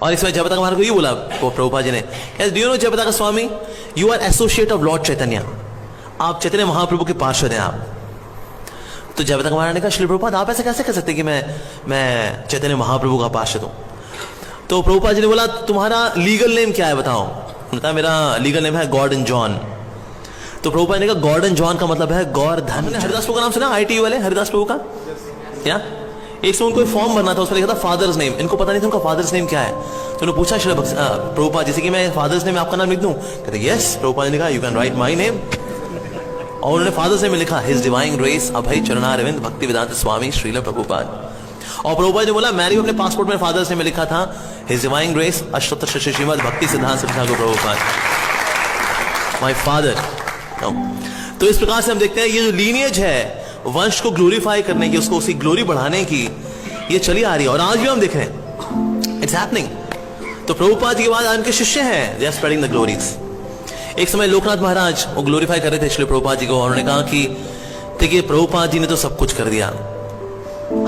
और इसमें जयप्रताप महाराज को ये बोला प्रभुपाद जी ने, do you know Jayapratap Swami, you are associate of lord Chaitanya, आप चैतन्य महाप्रभु के पार्षद हैं आप। तो जयप्रताप महाराज ने कहा, श्री प्रभुपाद आप ऐसे कैसे कह सकते कि मैं चैतन्य महाप्रभु का पार्षद हूं। तो प्रभुपाद जी ने बोला, तुम्हारा लीगल नेम क्या है बताओ। बताया, मेरा लीगल नेम है गॉर्डन जॉन। तो प्रभुपाद ने कहा, गॉर्डन जॉन का मतलब है गौर धन। हरिदास प्रभु का नाम सुना, ITU वाले हरिदास प्रभु का? क्या एक समय उनको फॉर्म भरना था, उसमें लिखा था फादर्स नेम। इनको पता नहीं था उनका फादर्स नेम क्या है। तो उन्होंने पूछा प्रभुपाद जैसे कि मैं फादर्स नेम आपका नाम लिख दूं? कहते यस। प्रभुपाद ने कहा, you can write my name. और उन्होंने फादर्स नेम में लिखा, हिज डिवाइन ग्रेस अभय चरणारविंद भक्ति वेदांत स्वामी श्रील प्रभुपाद। और प्रभुपाद ने बोला, मैंने अपने पासपोर्ट में फादर्स नेम में लिखा था, his divine grace Ashtottara Shri Srimad Bhakti Siddhanta Thakur Prabhupada, my father. तो इस प्रकार से हम देखते हैं ये जो लीनियज है वंश को ग्लोरीफाई करने की, उसको उसकी ग्लोरी बढ़ाने की, ये चली आ रही है और आज भी हम देख रहे हैं, इट्स हैपनिंग। तो प्रभुपाद जी के बाद उनके शिष्य हैं, they are spreading the glories. एक समय लोकनाथ महाराज वो ग्लोरीफाई कर रहे थे श्री प्रभुपाद जी को, और उन्होंने कहा कि देखिए प्रभुपाद जी ने तो सब कुछ कर दिया,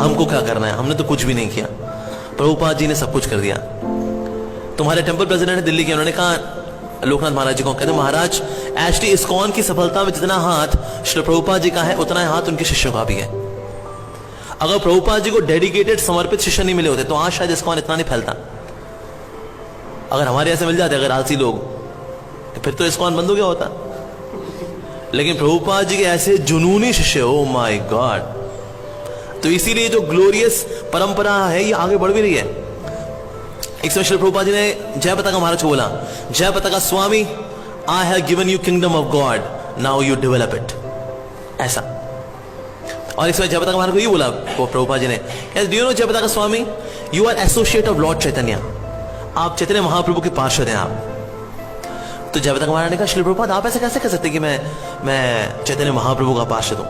हमको क्या करना है, हमने तो कुछ भी नहीं किया, प्रभुपाद जी ने सब कुछ कर दिया। तुम्हारे टेंपल प्रेसिडेंट है दिल्ली के, उन्होंने कहा लोकनाथ महाराज जी को, कहते महाराज एक्चुअली इस्कॉन की सफलता में जितना हाथ श्री प्रभुपाद जी का है उतना हाथ उनके शिष्यों का भी है। अगर प्रभुपाद जी को डेडिकेटेड समर्पित शिष्य नहीं मिले होते तो आज शायद इस्कॉन इतना नहीं फैलता। अगर हमारे ऐसे मिल जाते अगर आलसी लोग, तो फिर तो इस्कॉन बंद हो गया होता। लेकिन प्रभुपाद जी के ऐसे जुनूनी शिष्य, ओ माय गॉड। तो इसीलिए जो ग्लोरियस परंपरा है ये आगे बढ़ भी रही है। एक समय श्री प्रभुपाद जी ने जयप्रताप महाराज को बोला, Jayapratap Swami, I have given you kingdom of God, now you develop it, ऐसा। और एक समय जयप्रताप महाराज को ये बोला प्रभुपाद जी ने, do you know Jayapratap Swami, you are associate of lord Chaitanya, आप चैतन्य महाप्रभु के पार्षद हैं आप। तो जयप्रताप महाराज ने कहा, श्री प्रभुपाद आप ऐसे कैसे कह सकते कि मैं चैतन्य महाप्रभु का पार्षद हूं।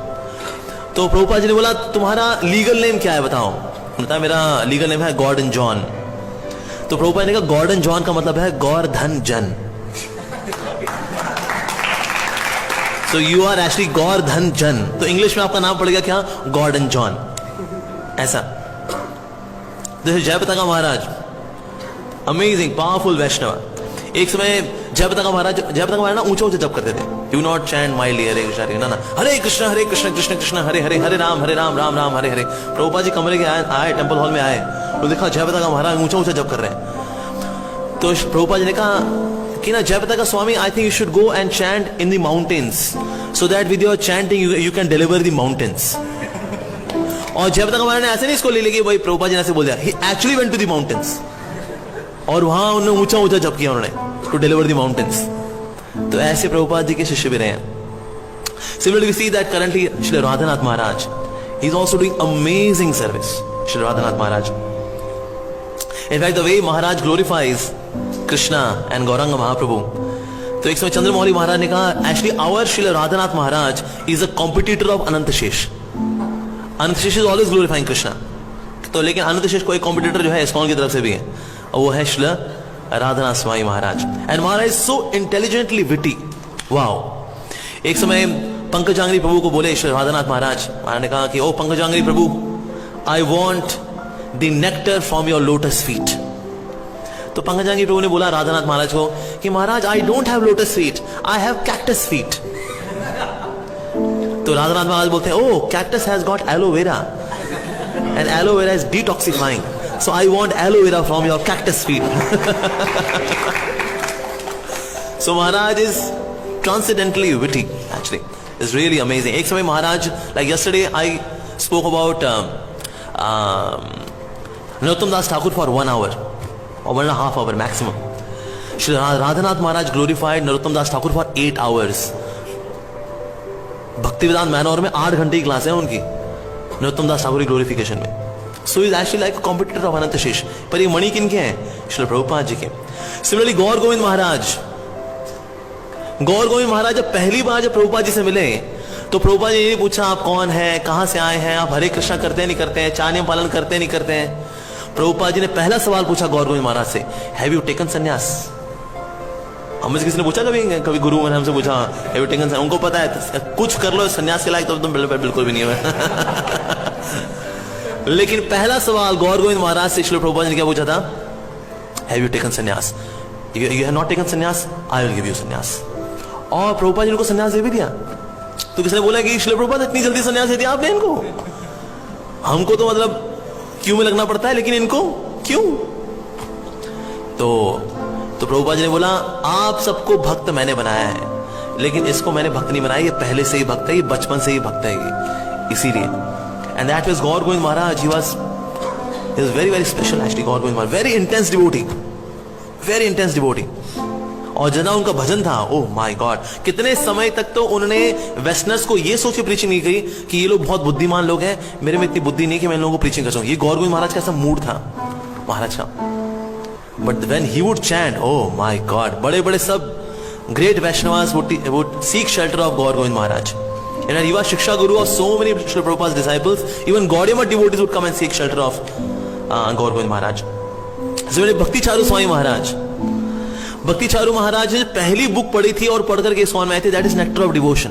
तो प्रभुपाद जी ने बोला, तुम्हारा लीगल नेम क्या है बताओ। बताया, मेरा लीगल नेम है गॉर्डन जॉन। तो प्रभुपाद ने कहा, गॉर्डन जॉन का मतलब है गौर धन जन। सो यू आर एक्चुअली गौर धन जन। तो इंग्लिश में आपका नाम पड़ेगा क्या, गॉर्डन जॉन, ऐसा। जयप्रताप महाराज, अमेजिंग पावरफुल वैष्णव। एक समय जयप्रताप महाराज ना ऊंचा ऊंचा जप करते थे, डू नॉट चैंट माइल्डली हरे कृष्ण, ना हरे कृष्ण कृष्ण कृष्ण हरे हरे, हरे राम राम राम हरे हरे। प्रभुपाद जी कमरे के आए टेंपल हॉल में आए, तो देखा जयप्रताप महाराज ऊंचा ऊंचा जप कर रहे हैं। तो प्रभुपाद जी ने कहा कि ना Jayapratap Swami, I think you should go and chant in the mountains so that with your chanting you can deliver the mountains. और जयप्रताप महाराज ने ऐसे नहीं इसको ले लिया कि भाई प्रभुपाद जी ने ऐसे बोल दिया, he actually went to the mountains, और वहां उन्होंने ऊंचा ऊंचा जप किया उन्होंने, टू डिलीवर द माउंटेन्स। तो ऐसे प्रभुपाद जी के शिष्य भी रहे हैं। Similarly, we see that currently Shri Radhanath Maharaj, he is also doing amazing service. Shri Radhanath Maharaj. In fact, the way Maharaj glorifies Krishna and Gauranga Mahaprabhu. तो एक समय चंद्रमौली महाराज ने कहा, actually our Shri Radhanath Maharaj is a competitor of Ananta Shesh. Ananta Shesh is always glorifying Krishna. तो लेकिन अनंत शेष को एक कॉम्पिटिटर जो है इस्कॉन की तरफ से भी है, और वो है Shri Radhanath Swami Maharaj. And Maharaj so intelligently witty, wow. एक समय पंकजांगरी प्रभु को बोले श्री राधानाथ महाराज ने कहा कि oh Pankajanghri Prabhu, I want the nectar from your lotus feet. तो पंकजांगरी प्रभु ने बोला राधानाथ महाराज को कि Maharaj, I don't have lotus feet, I have cactus feet. तो राधानाथ महाराज बोलते हैं, oh cactus has got aloe vera and aloe vera is detoxifying, so I want aloe vera from your cactus feet. So Maharaj is transcendently witty, actually. It's really amazing. एक समय Maharaj, like yesterday I spoke about Narottam Das Thakur for 1 hour or 1.5 hours maximum. Shri Radhanath Maharaj glorified Narottam Das Thakur for 8 hours. भक्ति वेदांत मैनोर में 8 घंटे की class है उनकी नरोत्तम दास Thakur glorification में। So is actually like competitor of Ananta Shesha. पर ये मणि किन के हैं, श्री प्रभुपाद जी के। सिमिलरली गौर गोविंद महाराज, जब पहली बार जब प्रभुपाद जी से मिले तो प्रभुपाद जी ने पूछा आप कौन है, कहां से आए हैं, आप हरे कृष्णा करते हैं नहीं करते हैं, चार नियम पालन करते हैं नहीं करते हैं। प्रभुपाद जी ने पहला सवाल पूछा गौर गोविंद महाराज से, हैव यू टेकन संन्यास। हमसे किसी ने पूछा कभी गुरु ने हमसे पूछा हैव यू टेकन संन्यास, उनको पता है कुछ कर लो संन्यास के लायक तो तुम बिल्कुल भी नहीं हो। लेकिन पहला सवाल गौर गोविंद महाराज से श्री प्रभुपाद जी ने क्या पूछा था, हैव यू टेकन संन्यास? यू हैव नॉट टेकन संन्यास, आई विल गिव यू संन्यास। और प्रभुपाद जी ने उनको संन्यास दे भी दिया। तो किसने बोला कि श्रील प्रभुपाद इतनी जल्दी संन्यास दे दिया आपने इनको? हमको तो मतलब क्यों में लगना पड़ता है, लेकिन इनको क्यों? तो प्रभुपाद जी ने बोला आप सबको भक्त मैंने बनाया है, लेकिन इसको मैंने भक्त नहीं बनाया, ये पहले से ही भक्त है, ये बचपन से ही भक्त है ये, इसीलिए। And that was Gaur Govind Maharaj. He was very very special actually. Gaur Govind Maharaj very intense devotee, very intense devotee. और जना उनका भजन था, ओह माय गॉड, कितने समय तक तो उन्होंने वेस्टर्नर्स को ये सोच के प्रीचिंग नहीं की कि ये लोग बहुत बुद्धिमान लोग हैं, मेरे में इतनी बुद्धि नहीं कि मैं इन लोगों को प्रीचिंग कर सकूं। ये गौर गोविंद महाराज का ऐसा मूड था महाराज का। But when he would chant, oh my God, बड़े बड़े सब great Vaishnavas would seek shelter of Gaur Govind Maharaj. And he was Shiksha Guru of so many Srila Prabhupada's disciples. Even Gaudiya devotees would come and seek shelter of Gaur Govind Maharaj. So Bhakti Charu Swami Maharaj, भक्ति चारू महाराज ने पहली book पढ़ी थी और पढ़ करके इस में आए थे, that is nectar of devotion.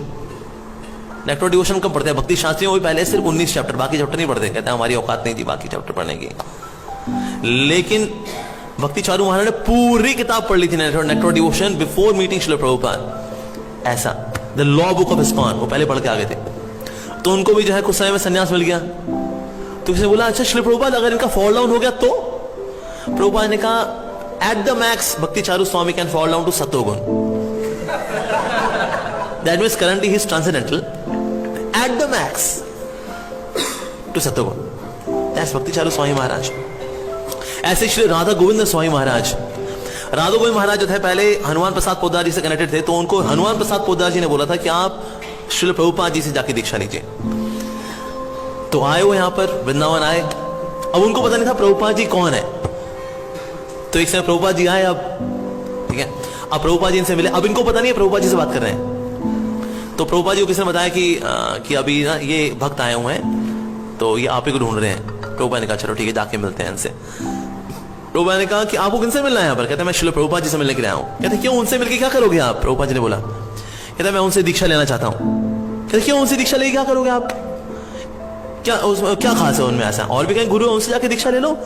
Nectar of devotion कब पढ़ते हैं? भक्ति शास्त्री में, वही पहले सिर्फ 19 चैप्टर, बाकी चैप्टर नहीं पढ़ते, कहते हैं हमारी औकात नहीं थी बाकी चैप्टर पढ़ने की। लेकिन भक्ति चारू महाराज ने पूरी किताब पढ़ ली थी, nectar of devotion, before meeting Srila Prabhupada. ऐसा the law book of ISKCON वो पहले पढ़ के आ गए थे। तो उनको भी जो है कुछ समय में संन्यास मिल गया। तो किसी ने बोला अच्छा श्रील प्रभुपाद अगर इनका फॉल डाउन हो गया तो? प्रभुपाद ने कहा at the max Bhakti Charu Swami can fall down to Satogun. That means currently he is transcendental. At the max to Satogun. That's Bhakti Charu Swami Maharaj. ऐसे श्री राधा गोविंद स्वामी महाराज, राधा गोविंद महाराज जो थे पहले हनुमान प्रसाद पोद्दार जी से कनेक्टेड थे, तो उनको हनुमान प्रसाद पोद्दार जी ने बोला था कि आप श्री प्रभुपाद जी से जाके दीक्षा लीजिए। तो आए वो यहां पर वृंदावन आए। अब उनको पता नहीं था प्रभुपाद जी कौन है। तो एक समय प्रभुपाद जी आए, अब ठीक है, अब प्रभुपाद जी इनसे मिले। अब इनको पता नहीं है प्रभुपाद जी से बात कर रहे हैं। तो प्रभुपाद जी को किसी ने बताया कि अभी ना ये भक्त आए हुए हैं, तो ये आप ही को ढूंढ रहे हैं। प्रभुपाद ने कहा चलो ठीक है जाके मिलते हैं इनसे। प्रभुपाद ने कहा कि आपको किनसे मिलना है यहाँ पर? कहते हैं मैं श्रील प्रभुपाद जी से मिलने के लिए आया हूँ। कहते क्यों, उनसे मिलकर क्या करोगे आप? प्रभुपाद जी ने बोला, कहते मैं उनसे दीक्षा लेना चाहता हूँ। कहते क्यों उनसे दीक्षा लेके क्या करोगे आप? क्या खास है उनमें ऐसा? और भी कहीं गुरु है उनसे जाके दीक्षा ले लो,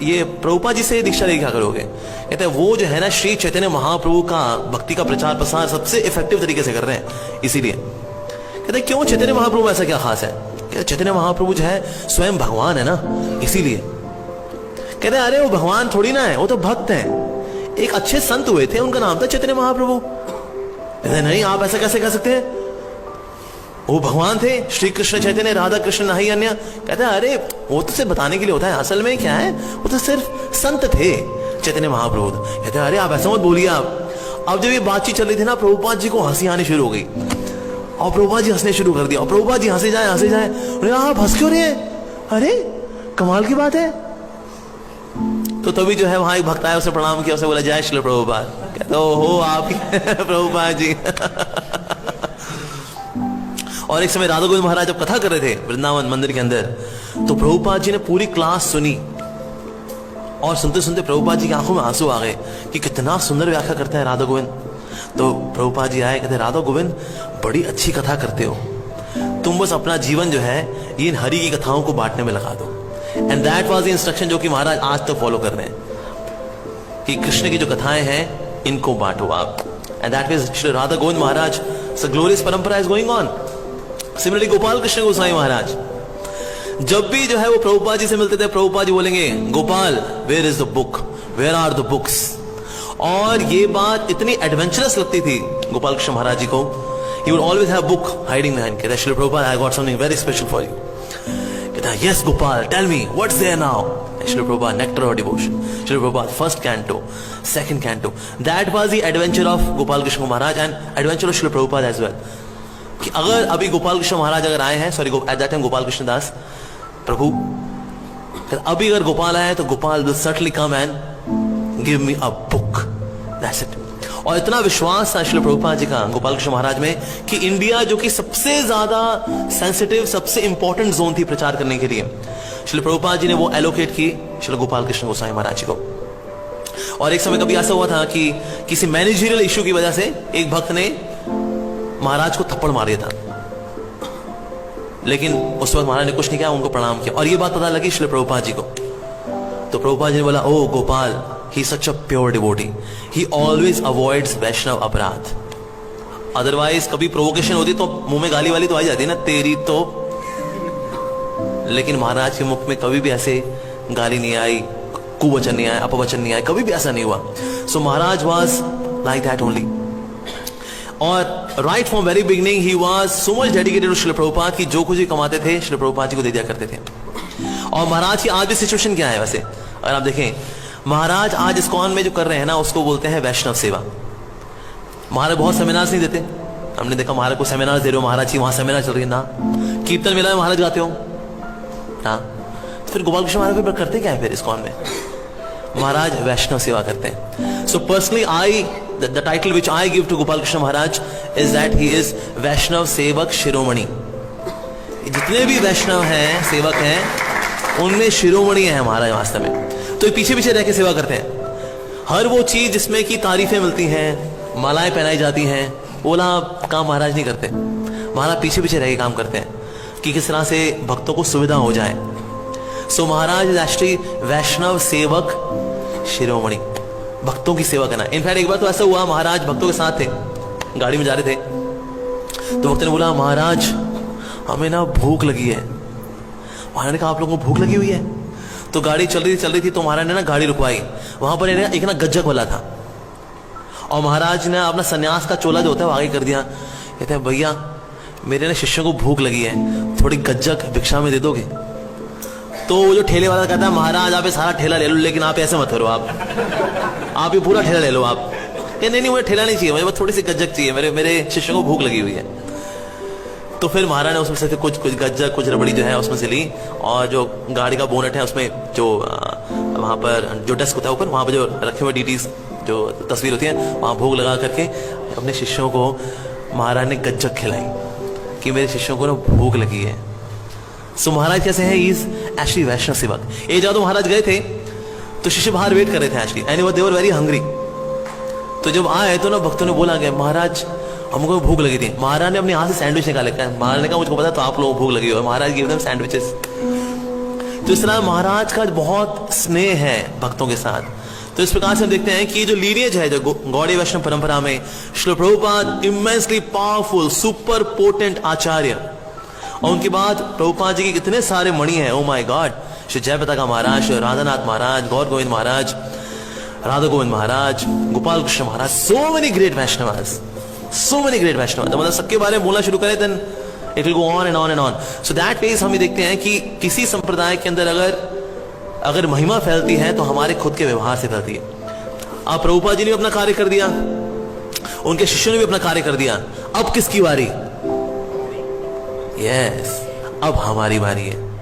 ये प्रभुपाद जी से दीक्षा लेके क्या करोगे? कहते हैं वो जो है ना श्री चैतन्य महाप्रभु का भक्ति का प्रचार प्रसार सबसे इफेक्टिव तरीके से कर रहे हैं, इसीलिए। कहते हैं क्यों चैतन्य महाप्रभु ऐसा क्या खास है? कहते चैतन्य महाप्रभु जो है स्वयं भगवान है ना, इसीलिए। कहते हैं अरे वो भगवान थोड़ी ना है, वो तो भक्त है। एक अच्छे संत हुए थे, उनका नाम था चैतन्य महाप्रभु। कहते नहीं आप ऐसा कैसे कह सकते हैं, वो भगवान थे, श्री कृष्ण चैतन्य राधा कृष्ण नहीं अन्य। कहते हैं अरे वो तो सिर्फ बताने के लिए होता है, असल में क्या है वो तो सिर्फ संत थे चैतन्य महाप्रभु। कहते हैं अरे आप ऐसा मत बोलिए आप। अब जब ये बातचीत चल रही थी ना, प्रभुपाद जी को हंसी आनी शुरू हो गई और प्रभुपाद जी हंसने शुरू कर दिया। और प्रभुपाद जी हंसे जाए आप हंस क्यों रहे हैं? अरे कमाल की बात है। तो तभी जो है वहां एक भक्त आया, उसे प्रणाम किया, उसे बोला जय श्री प्रभुपाद। कहते हो आप प्रभुपाद जी। और एक समय राधा गोविंद महाराज जब कथा कर रहे थे वृंदावन मंदिर के अंदर, तो प्रभुपाद जी ने पूरी क्लास सुनी और सुनते सुनते प्रभुपाद जी की आंखों में आंसू आ गए कि कितना सुंदर व्याख्या करते हैं राधा गोविंद। तो प्रभुपाद जी आए, कहते राधा गोविंद बड़ी अच्छी कथा करते हो, तुम बस अपना जीवन जो है ये इन हरि की कथाओं को बांटने में लगा दो। And that was the instruction जो कि महाराज आज तक फॉलो कर रहे हैं कि कृष्ण की जो कथाएं हैं इनको बांटो आप। And that is Shri Radha Govind Maharaj, so glorious परंपरा is going on. Similarly Gopal Krishna Gosai Maharaj जब भी जो है वो प्रभुपाद जी से मिलते थे, प्रभुपाद जी बोलेंगे Gopal where is the book, where are the books. और ये बात इतनी एडवेंचरस लगती थी गोपाल कृष्ण महाराज जी को, he would always have book hiding behind. कहता Shri Prabhupada I got something very special for you. कहता yes Gopal tell me what's there now. Shri Prabhupada nectar of devotion, Shri Prabhupada first canto, second canto. That was the adventure of Gopal Krishna Maharaj and adventure of Shri Prabhupada as well. कि अगर अभी गोपाल कृष्ण महाराज अगर आए हैं, sorry at that time Gopal Krishna दास प्रभु, अभी अगर गोपाल आए तो Gopal will certainly come and give me a book, that's it. और इतना विश्वास था श्री प्रभुपाद जी का गोपाल कृष्ण महाराज में कि इंडिया जो कि सबसे ज्यादा सेंसिटिव सबसे इंपॉर्टेंट जोन थी प्रचार करने के लिए, श्री प्रभुपाद जी ने वो एलोकेट की श्री गोपाल कृष्ण गोसाई महाराज जी को। और एक समय कभी ऐसा हुआ था कि किसी मैनेजरियल इश्यू की वजह से एक भक्त ने महाराज को थप्पड़ मार दिया था, लेकिन उस वक्त महाराज ने कुछ नहीं किया, उनको प्रणाम किया। और ये बात पता लगी श्री प्रभुपाद जी को। तो प्रभुपाद जी ने बोला oh Gopal he such a pure devotee, he always avoids Vaishnava अपराध। अदरवाइज कभी प्रोवोकेशन होती तो मुंह में गाली वाली तो आ जाती ना, तेरी तो, लेकिन महाराज के मुख में कभी भी ऐसे गाली नहीं आई, कुवचन नहीं आया, अपवचन नहीं आया, कभी भी ऐसा नहीं हुआ। So Maharaj was like that only. और राइट फ्रॉम वेरी बिगिनिंग ही was so much dedicated to Shrila Prabhupada की जो कुछ भी कमाते थे श्रील प्रभुपाद जी को दे दिया करते थे। और महाराज की आज भी सिचुएशन क्या है वैसे अगर आप देखें, महाराज आज इस्कॉन में जो कर रहे हैं ना उसको बोलते हैं वैष्णव सेवा। महाराज बहुत सेमिनार्स नहीं देते, हमने देखा महाराज को सेमिनार दे रहे हो, महाराज जी वहां सेमिनार चल रही है ना, कीर्तन मेला में महाराज गाते हो ना, तो फिर गोपाल कृष्ण महाराज करते क्या है फिर इस्कॉन में? महाराज वैष्णव सेवा करते हैं। So personally I the title which I give to Gopal Krishna Maharaj is that he is वैष्णव सेवक शिरोमणि। जितने भी वैष्णव हैं सेवक हैं उनमें शिरोमणि है महाराज वास्तव में। तो पीछे पीछे रह के सेवा करते हैं। हर वो चीज जिसमें की तारीफें मिलती हैं, मालाएं पहनाई जाती हैं, बोला काम महाराज नहीं करते। महाराज पीछे पीछे रह के काम करते हैं कि किस तरह से भक्तों को सुविधा हो जाए। सो महाराज इज एक्चुअली वैष्णव सेवक शिरोमणि, भक्तों की सेवा करना। इनफैक्ट एक बार तो ऐसा हुआ, महाराज भक्तों के साथ थे, गाड़ी में जा रहे थे, तो भक्त ने बोला महाराज हमें ना भूख लगी है। महाराज ने कहा आप लोगों को भूख लगी हुई है? तो गाड़ी चल रही थी तो महाराज ने ना गाड़ी रुकवाई। वहां पर एक ना गज्जक वाला था और महाराज ने अपना सन्यास का चोला जो होता है वो आगे कर दिया। कहते हैं भैया मेरे ना शिष्यों को भूख लगी है, थोड़ी गज्जक भिक्षा में दे दोगे? तो वो जो ठेले वाला कहता है महाराज आप ये सारा ठेला ले लो, लेकिन आप ऐसे मत करो, आप ये पूरा ठेला ले लो। आप नहीं मुझे ठेला नहीं चाहिए, मुझे बस थोड़ी सी गज्जक चाहिए, मेरे शिष्यों को भूख लगी हुई है। तो फिर महाराज ने उसमें से कुछ गज्जक कुछ रबड़ी जो है उसमें से ली, और जो गाड़ी का बोनट है उसमें जो वहां पर जो डेस्क होता है ऊपर, वहां पर जो रखे हुए डीटीज जो तस्वीर होती है वहां भोग लगा करके अपने शिष्यों को महाराज ने गज्जक खिलाई कि मेरे शिष्यों को ना भूख लगी है। सो महाराज कैसे हैं? इज एक्चुअली वैष्णव सेवक। एक जगह तो महाराज गए थे तो शिष्य बाहर वेट कर रहे थे actually, and they were very hungry. तो जब आए तो ना भक्तों ने बोला कि महाराज हमको भूख लगी थी। महाराज ने अपने हाथ से सैंडविच निकाले, महाराज ने कहा मुझको पता तो आप लोगों को भूख लगी हो। महाराज गिव देम सैंडविचेस। तो इस तरह महाराज का बहुत स्नेह है भक्तों के साथ। तो इस प्रकार से हम देखते हैं कि जो लीनियज है जो गौड़ीय वैष्णव परंपरा में, Srila Prabhupada immensely powerful super potent acharya, और उनके बाद प्रभुपाद जी के कितने सारे मणि हैं, oh my God, Shri Jayapataka Maharaj, Shri Radhanath Maharaj, Gour Govind Maharaj, Radha Govind Maharaj, Gopal Krishna Maharaj, so many great Vaishnavas, so many great Vaishnava. तो मतलब सबके बारे में बोलना शुरू करें then it will go on and on and on. So that ways हम ये देखते हैं कि किसी संप्रदाय के अंदर अगर महिमा फैलती है तो हमारे खुद के व्यवहार से फैलती है। अब प्रभुपाद जी ने अपना कार्य कर दिया, उनके शिष्यों ने भी अपना कार्य कर दिया, अब किसकी बारी? यस, अब हमारी बारी है।